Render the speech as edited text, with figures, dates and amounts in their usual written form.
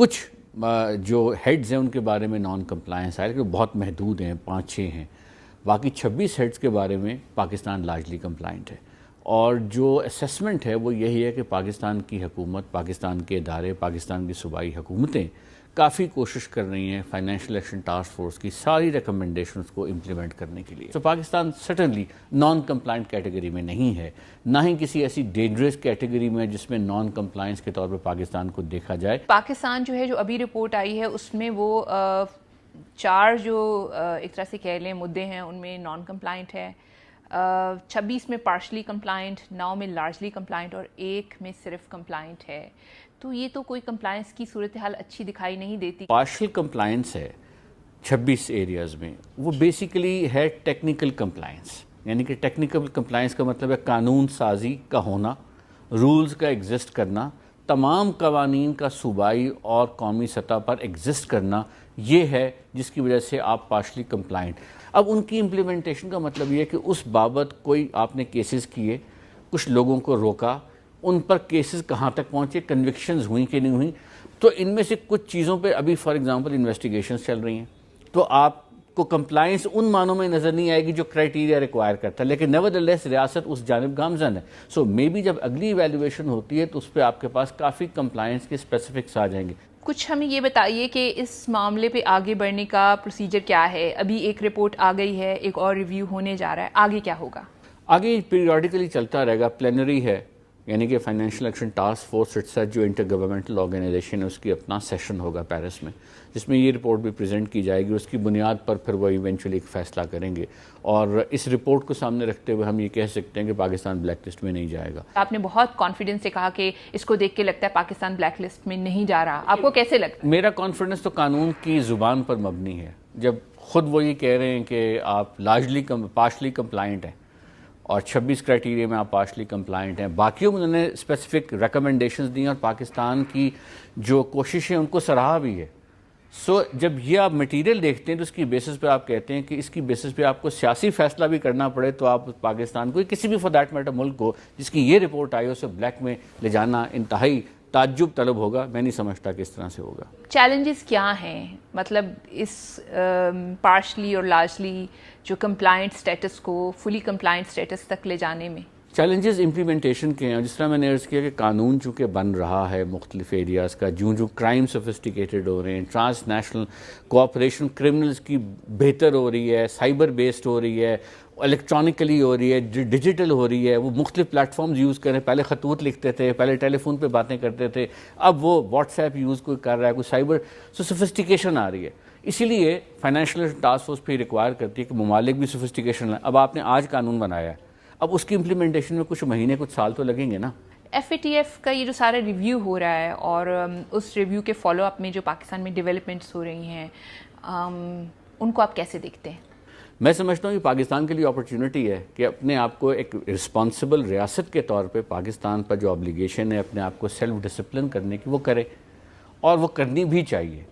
کچھ جو ہیڈز ہیں ان کے بارے میں نان کمپلائنس آئے، لیکن بہت محدود ہیں، 5-6 ہیں. باقی 26 ہیڈز کے بارے میں پاکستان لارجلی کمپلائنٹ ہے. اور جو اسیسمنٹ ہے وہ یہی ہے کہ پاکستان کی حکومت، پاکستان کے ادارے، پاکستان کی صوبائی حکومتیں کافی کوشش کر رہی ہیں فائنینشیل ایکشن ٹاسک فورس کی ساری ریکمنڈیشنز کو امپلیمنٹ کرنے کے لیے. تو پاکستان سٹنلی نان کمپلائنٹ کیٹیگری میں نہیں ہے، نہ ہی کسی ایسی ڈینجرس کیٹیگری میں جس میں نان کمپلائنس کے طور پہ پاکستان کو دیکھا جائے. پاکستان جو ہے، جو ابھی رپورٹ آئی ہے اس میں وہ 4 جو ایک طرح سے کہہ لیں مدعے ہیں ان میں نان کمپلائنٹ ہے، 26 میں پارشلی کمپلائنٹ، 9 میں لارجلی کمپلائنٹ اور 1 میں صرف کمپلائنٹ ہے. تو یہ تو کوئی کمپلائنس کی صورتحال اچھی دکھائی نہیں دیتی. پارشل کمپلائنس ہے 26 ایریاز میں، وہ بیسیکلی ہے ٹیکنیکل کمپلائنس. یعنی کہ ٹیکنیکل کمپلائنس کا مطلب ہے قانون سازی کا ہونا، رولز کا ایگزسٹ کرنا، تمام قوانین کا صوبائی اور قومی سطح پر ایگزسٹ کرنا. یہ ہے جس کی وجہ سے آپ پارشلی کمپلائنٹ. اب ان کی امپلیمنٹیشن کا مطلب یہ ہے کہ اس بابت کوئی آپ نے کیسز کیے، کچھ لوگوں کو روکا، ان پر کیسز کہاں تک پہنچے، کنوکشنز ہوئیں کہ نہیں ہوئیں. تو ان میں سے کچھ چیزوں پہ ابھی فار ایگزامپل انویسٹیگیشنز چل رہی ہیں، تو آپ کو کمپلائنس ان معنوں میں نظر نہیں آئے گی جو کرائٹیریا ریکوائر کرتا ہے، لیکن نیورتھلیس ریاست اس جانب گامزن ہے. سو مے بی جب اگلی ایویلیویشن ہوتی ہے تو اس پہ آپ کے پاس کافی کمپلائنس کے اسپیسیفکس آ جائیں گے. کچھ ہمیں یہ بتائیے کہ اس معاملے پہ آگے بڑھنے کا پروسیجر کیا ہے؟ ابھی ایک رپورٹ آ گئی ہے، ایک اور ریویو ہونے جا رہا ہے، آگے کیا ہوگا؟ آگے پیریوڈیکلی چلتا رہے گا. پلینری ہے، یعنی کہ financial action task force itself جو انٹر گورنمنٹل آرگنائزیشن ہے، اس کی اپنا سیشن ہوگا پیرس میں، جس میں یہ رپورٹ بھی پریزنٹ کی جائے گی. اس کی بنیاد پر پھر وہ ایونچولی ایک فیصلہ کریں گے. اور اس رپورٹ کو سامنے رکھتے ہوئے ہم یہ کہہ سکتے ہیں کہ پاکستان بلیک لسٹ میں نہیں جائے گا. آپ نے بہت کانفیڈنس سے کہا کہ اس کو دیکھ کے لگتا ہے پاکستان بلیک لسٹ میں نہیں جا رہا. آپ کو کیسے لگتا ہے؟ میرا کانفیڈنس تو قانون کی زبان پر مبنی ہے. جب خود وہ یہ کہہ رہے ہیں کہ آپ لارجلی پارشلی کمپلائنٹ ہیں اور 26 کرائٹیریا میں آپ پارشلی کمپلائنٹ ہیں، باقیوں میں انہوں نے اسپیسیفک ریکمنڈیشنز دی اور پاکستان کی جو کوششیں ان کو سراہا بھی ہے. سو جب یہ آپ مٹیریل دیکھتے ہیں تو اس کی بیسس پہ آپ کہتے ہیں کہ اس کی بیسس پہ آپ کو سیاسی فیصلہ بھی کرنا پڑے تو آپ پاکستان کو، کسی بھی فار دیٹ میٹر ملک کو جس کی یہ رپورٹ آئی اسے بلیک میں لے جانا انتہائی تعجب طلب ہوگا. میں نہیں سمجھتا کہ اس طرح سے ہوگا. چیلنجز کیا ہیں؟ مطلب اس پارشلی اور لارجلی جو کمپلائنٹ سٹیٹس کو فلی کمپلائنٹ سٹیٹس تک لے جانے میں چیلنجز امپلیمنٹیشن کے ہیں. جس طرح میں نے عرض کیا کہ قانون چونکہ بن رہا ہے مختلف ایریاز کا، جو کرائم سوفسٹیکیٹڈ ہو رہے ہیں، ٹرانس نیشنل کوآپریشن کرمنلز کی بہتر ہو رہی ہے، سائبر بیسڈ ہو رہی ہے، الیکٹرانکلی ہو رہی ہے، ڈیجیٹل ہو رہی ہے. وہ مختلف پلیٹ فارمز یوز کریں. پہلے خطوط لکھتے تھے، پہلے ٹیلی فون پہ باتیں کرتے تھے، اب وہ واٹس ایپ یوز کوئی کر رہا ہے، کوئی سائبر. سوفسٹیکیشن آ رہی ہے. اسی لیے فائنینشیل ٹاسک فورس پہ ریکوائر کرتی ہے کہ ممالک بھی سوفسٹیکیشن لائیں. اب آپ نے آج قانون بنایا ہے، اب اس کی امپلیمنٹیشن میں کچھ مہینے کچھ سال تو لگیں گے نا. ایف اے ٹی ایف کا یہ جو سارا ریویو ہو رہا ہے اور اس ریویو کے فالو اپ میں جو پاکستان میں ڈیولپمنٹس ہو رہی ہیں، ان کو آپ کیسے دیکھتے ہیں؟ میں سمجھتا ہوں کہ پاکستان کے لیے اپرچونٹی ہے کہ اپنے آپ کو ایک رسپانسبل ریاست کے طور پہ پاکستان پر جو آبلیگیشن ہے اپنے آپ کو سیلف ڈسپلن کرنے کی وہ کرے، اور وہ کرنی بھی چاہیے.